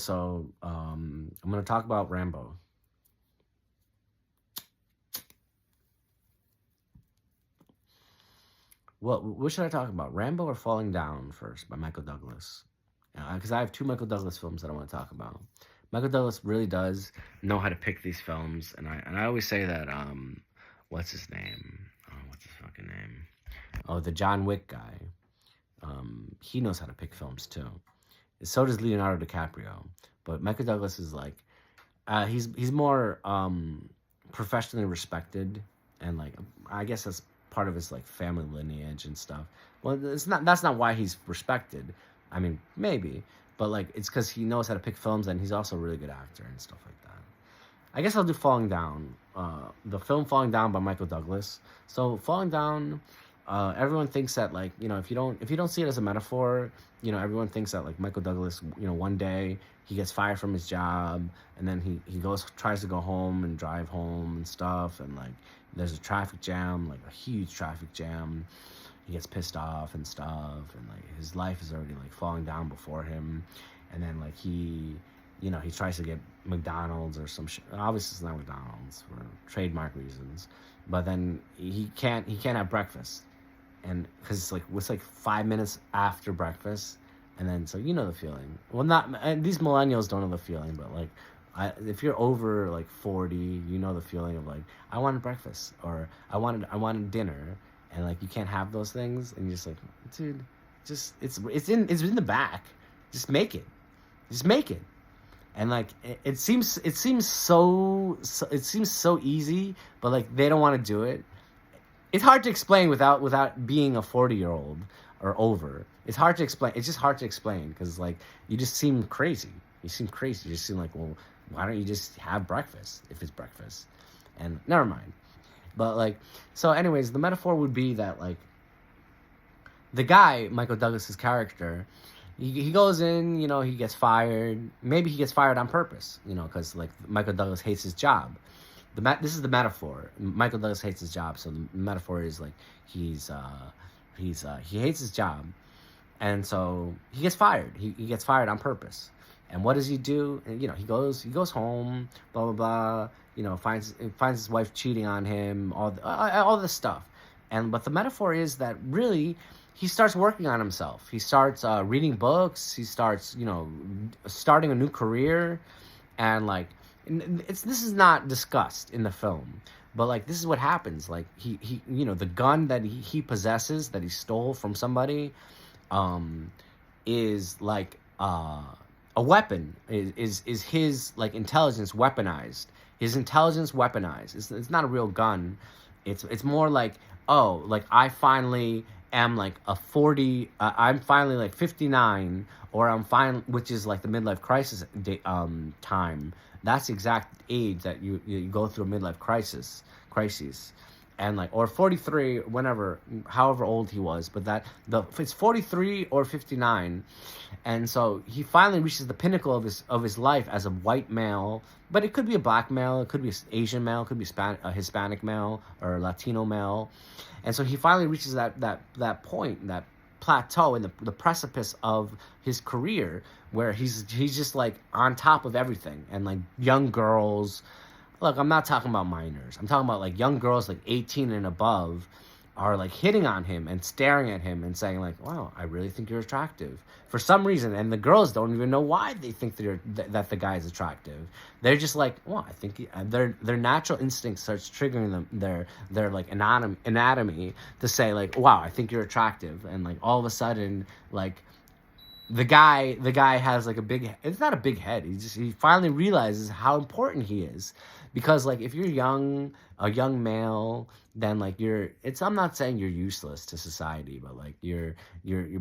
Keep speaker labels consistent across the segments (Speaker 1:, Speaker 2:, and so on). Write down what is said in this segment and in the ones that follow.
Speaker 1: So I'm gonna talk about Rambo. What should I talk about? Rambo or Falling Down first by Michael Douglas? Because I have two Michael Douglas films that I want to talk about. Michael Douglas really does know how to pick these films, and I always say that what's his name? Oh, what's his fucking name? Oh, the John Wick guy. He knows how to pick films too. So does Leonardo DiCaprio. But Michael Douglas is like he's more professionally respected, and like I guess that's part of his like family lineage and stuff. Well, it's not. That's not why he's respected. I mean, maybe, but like it's because he knows how to pick films, and he's also a really good actor and stuff like that. I guess I'll do Falling Down. The film Falling Down by Michael Douglas. So Falling Down, everyone thinks that like if you don't see it as a metaphor, everyone thinks that like Michael Douglas, one day he gets fired from his job, and then he goes tries to go home and drive home and stuff, and like there's a traffic jam, like a huge traffic jam. He gets pissed off and stuff, and like his life is already like falling down before him, and then like he tries to get McDonald's or some shit. Obviously, it's not McDonald's for trademark reasons, but then he can't have breakfast, and because it's like 5 minutes after breakfast, and then so the feeling. Well, not and these millennials don't know the feeling, but like. If you're over like 40, you know the feeling of like I wanted breakfast or I wanted dinner, and like you can't have those things, and you're just like, dude, just it's in the back, just make it, just make it. And like it seems so easy, but like they don't want to do it. It's hard to explain without being a 40-year-old or over. It's hard to explain. It's just hard to explain because like you just seem crazy. You seem crazy. You just seem like, well, why don't you just have breakfast if it's breakfast? And never mind. But like, so anyways, the metaphor would be that like the guy, Michael Douglas's character, he goes in, he gets fired. Maybe he gets fired on purpose, because like Michael Douglas hates his job. This is the metaphor. Michael Douglas hates his job, so the metaphor is like he hates his job, and so he gets fired. He gets fired on purpose. And what does he do? And, he goes home, blah blah blah. Finds his wife cheating on him, all this stuff. But the metaphor is that really he starts working on himself. He starts reading books. He starts starting a new career, and like this is not discussed in the film, but like this is what happens. Like he the gun that he possesses that he stole from somebody, is like a weapon. Is his like intelligence weaponized? His intelligence weaponized. It's not a real gun. It's more like, oh, like I finally am like a 40. I'm finally like 59, or I'm fine, which is like the midlife crisis time. That's the exact age that you go through a midlife crisis, and like or 43, whenever, however old he was, but it's 43 or 59, and so he finally reaches the pinnacle of his life as a white male, but it could be a black male, it could be an Asian male, it could be a Hispanic male or a Latino male, and so he finally reaches that point, that plateau in the precipice of his career, where he's just like on top of everything, and like young girls. Look, I'm not talking about minors. I'm talking about like young girls like 18 and above are like hitting on him and staring at him and saying like, "Wow, I really think you're attractive." For some reason, and the girls don't even know why they think that the guy is attractive. They're just like, "Well, I think their natural instinct starts triggering them their like anatomy to say like, "Wow, I think you're attractive." And like all of a sudden, like the guy has like it's not a big head. He finally realizes how important he is, because like if you're a young male, then like I'm not saying you're useless to society, but like you're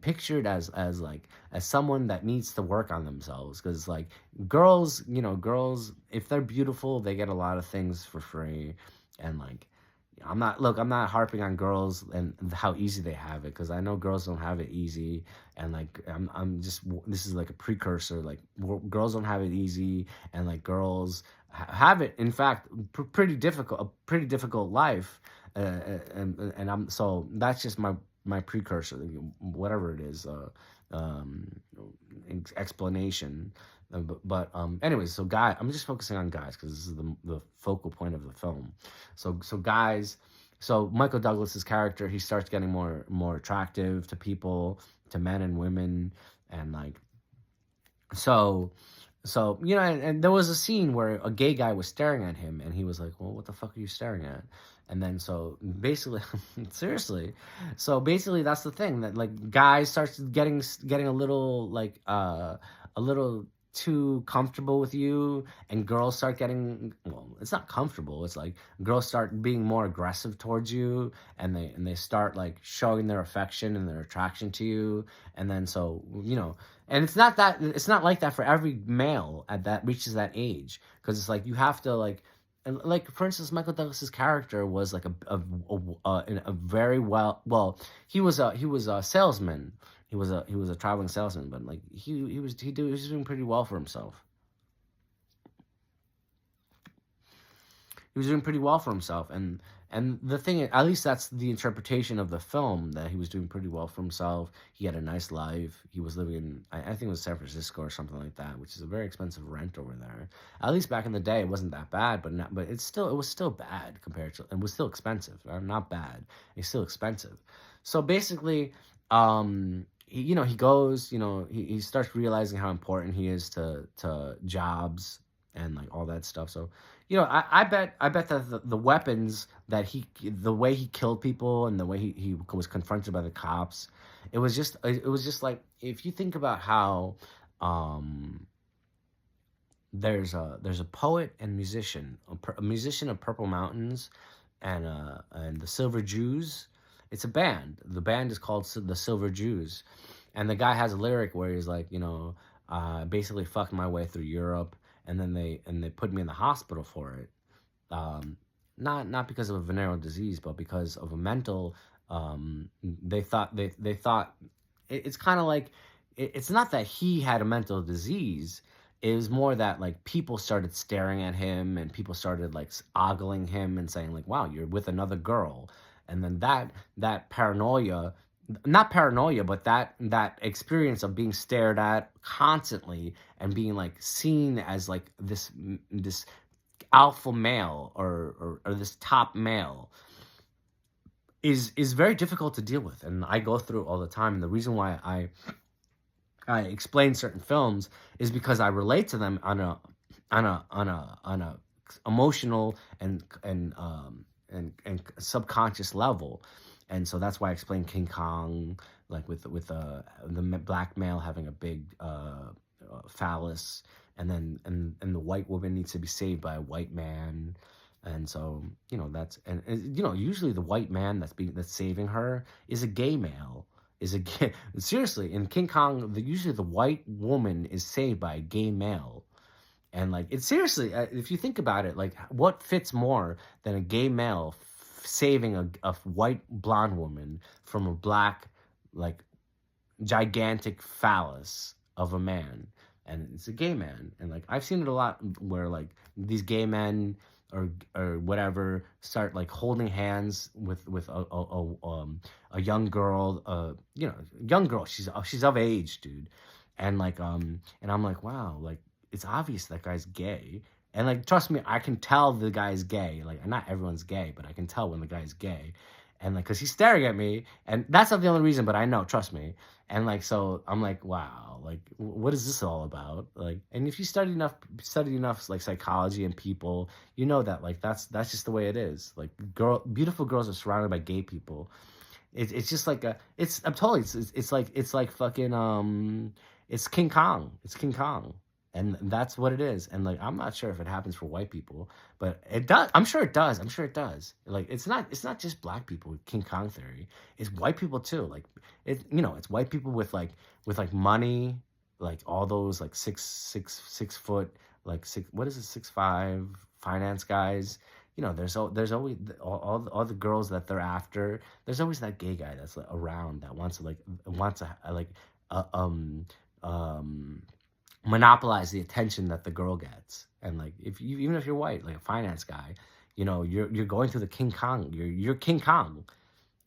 Speaker 1: pictured as someone that needs to work on themselves, because like girls, if they're beautiful, they get a lot of things for free. And like I'm not harping on girls and how easy they have it, because I know girls don't have it easy, and like I'm just, this is like a precursor. Like girls don't have it easy, and like girls have it, in fact, a pretty difficult life, and I'm so that's just my precursor, whatever it is, um, explanation. Anyways, so guy, I'm just focusing on guys because this is the focal point of the film. So guys, so Michael Douglas's character, he starts getting more attractive to people, to men and women, and like so and there was a scene where a gay guy was staring at him, and he was like, "Well, what the fuck are you staring at?" And then so basically, seriously, so basically that's the thing that like guys starts getting a little like a little too comfortable with you, and girls start getting, well, it's not comfortable, it's like girls start being more aggressive towards you, and they start like showing their affection and their attraction to you. And then so and it's not like that for every male at that reaches that age, because it's like you have to like for instance, Michael Douglas's character was like a very he was a salesman. He was a traveling salesman, but like he was doing pretty well for himself. He was doing pretty well for himself, and the thing, at least that's the interpretation of the film, that he was doing pretty well for himself. He had a nice life. He was living in, I think it was San Francisco or something like that, which is a very expensive rent over there. At least back in the day, it wasn't that bad, but it was still bad compared to, it was still expensive. Not bad, it's still expensive. So basically, he goes, he starts realizing how important he is to jobs and like all that stuff. So I bet that the weapons that the way he killed people, and the way he was confronted by the cops, it was just like, if you think about how there's a poet and musician, a musician of Purple Mountains, and the Silver Jews. It's a band. The band is called the Silver Jews, and the guy has a lyric where he's like, basically fucked my way through Europe, and then they put me in the hospital for it. Not because of a venereal disease, but because of a mental. They thought it's kind of like, it's not that he had a mental disease. It was more that like people started staring at him, and people started like ogling him and saying like, "Wow, you're with another girl." And then that paranoia, not paranoia, but that experience of being stared at constantly and being like seen as like this alpha male, or this top male, is very difficult to deal with, and I go through it all the time. And the reason why I explain certain films is because I relate to them on a emotional and subconscious level. And so that's why I explained King Kong, like with the black male having a big phallus, and then and the white woman needs to be saved by a white man. And so that's, and usually the white man that's saving her is a gay male. Is a gay, seriously, in King Kong, usually the white woman is saved by a gay male. And like, it's seriously, if you think about it, like, what fits more than a gay male saving a white blonde woman from a black, like, gigantic phallus of a man? And it's a gay man. And like, I've seen it a lot where like these gay men or whatever start like holding hands with a young girl, young girl. She's of age, dude. And like and I'm like, wow, like, it's obvious that guy's gay. And like, trust me, I can tell the guy's gay. Like, not everyone's gay, but I can tell when the guy's gay. And like, because he's staring at me, and that's not the only reason, but I know, trust me. And like, so I'm like, wow, like, what is this all about? Like, and if you study enough like psychology and people, you know that like that's just the way it is. Like, beautiful girls are surrounded by gay people. It's just like I'm totally, it's like fucking it's King Kong. It's King Kong. And that's what it is. And like, I'm not sure if it happens for white people, but it does. I'm sure it does. Like, it's not just black people with King Kong theory. It's white people too. Like, it's white people with money, like all those like 6 foot, like what is it, 6'5" finance guys. There's always all the girls that they're after. There's always that gay guy that's like around that wants to monopolize the attention that the girl gets. And like, even if you're white, like a finance guy, you're going through the King Kong. You're King Kong,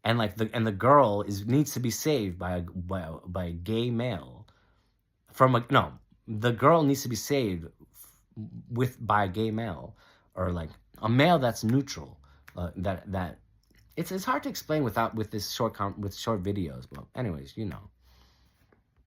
Speaker 1: and like the girl needs to be saved by a gay male from a no the girl needs to be saved by a gay male, or like a male that's neutral. That it's hard to explain with short videos. But anyways, you know.